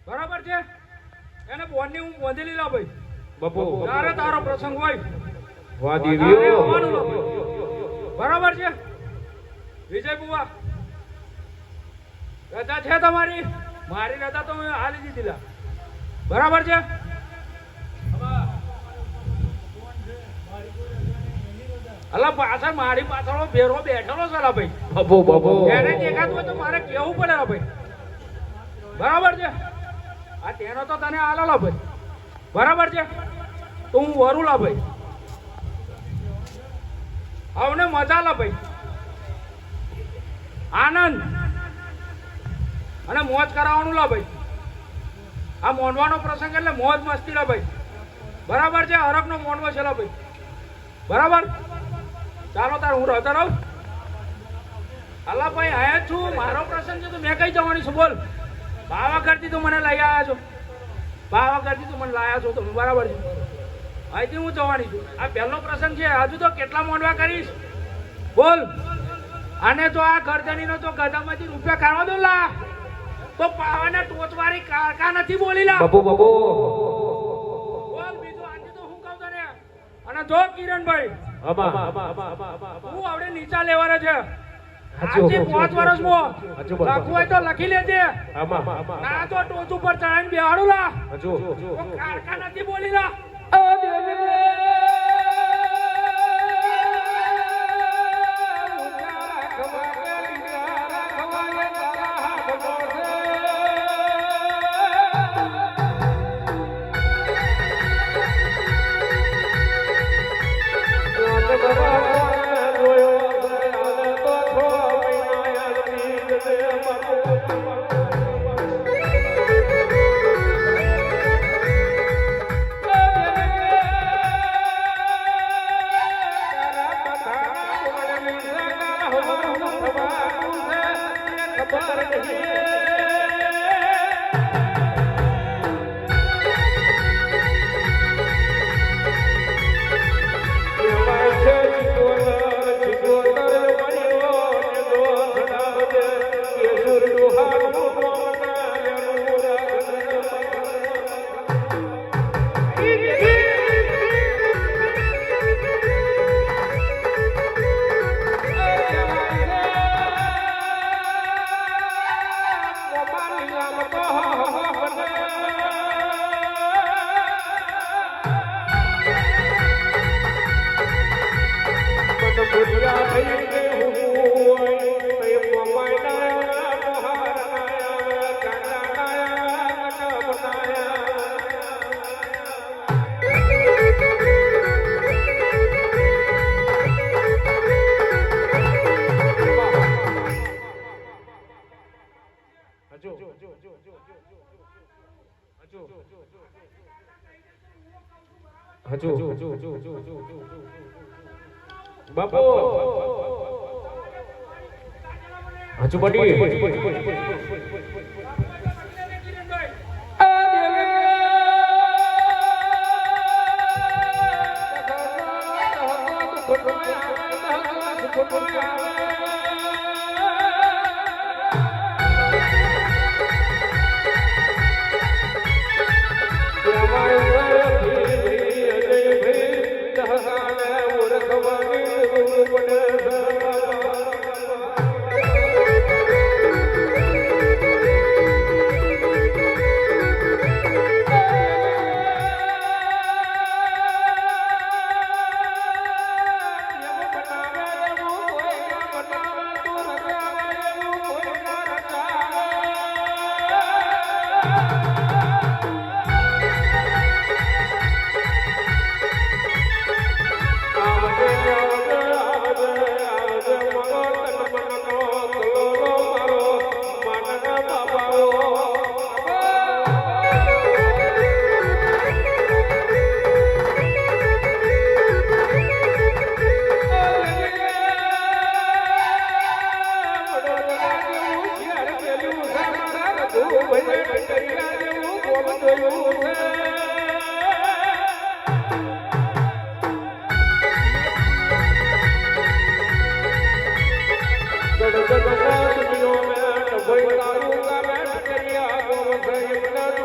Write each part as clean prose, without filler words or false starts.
બરાબર છે એને બોનની હું બોંધેલી લા ભાઈ બાપુ તારે તારો પ્રસંગ હોય વાહ તારે દેવીઓ આવવાનું લા ભાઈ. બરાબર છે વિજય બુવા રજા છે તમારી મારી રજા તો મેં હાલી દીધી લા બરાબર છે અલા પાછળ મારી પાછળ ભેરો બેઠેલો છે લા ભાઈ બાપુ એને દેખાતું હોય તો મારે કેવું પડે લા ભાઈ બરાબર છે આ તેનો તો તને આલો લા ભાઈ બરાબર છે તો હું વરું લા ભાઈ આવને મજા લા ભાઈ આનંદ અને મોજ કરાવવાનું લા ભાઈ આ મોનવાનો પ્રસંગ એટલે મોજ મસ્તી લા ભાઈ બરાબર છે હરકનો મોનવો છે લા ભાઈ બરાબર ચાલો તાર હું રહેતો રહું અલા ભાઈ આયા છું મારો પ્રસંગ છે તો મેં કઈ જવાની છું બોલ પાવાગઢથી તો મને લઈ આવ્યા છો પાવાગઢથી તો મને લાયા છો તમે બરાબર છે અહીંથી હું જવાની છું આ પહેલો પ્રસંગ છે હજુ તો કેટલા મોનવા કરીશ બોલ આને તો આ ગરદનીનો તો ગધામાંથી રૂપિયા કાઢવા દો લા તો પાવાના ટોચવાળી કારકા નથી બોલી લા બાપુ બોલ બીજું આજે તો હું કહું તને અને જો કિરણભાઈ હું આવડે નીચા લેવાના છે આજે 5 વર્ષમાં લખવું હોય તો લખી લેજે ના તો ટોચ ઉપર ચડાઈને બેહાડું લા તો કારકા નથી બોલી લા બાપુ હજુ બડી જગત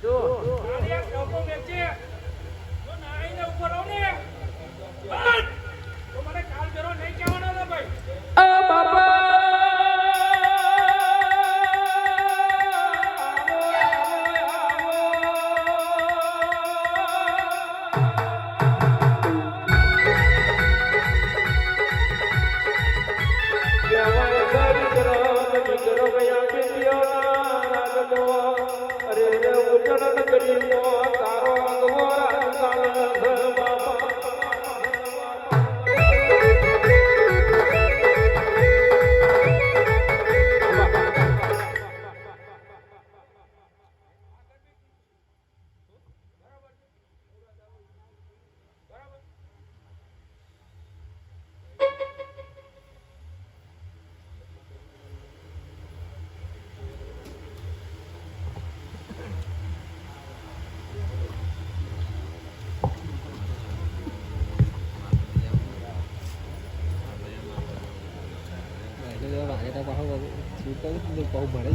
અરે આ ડબ્બો વેચે. જો નાઈને ઉપર આવ ને બસ, તો મને કાલ ભેરો નહીં કહેવાનો ને ભાઈ. આ બાપા Itu dia Pak, kita paham. Kita itu bau banget.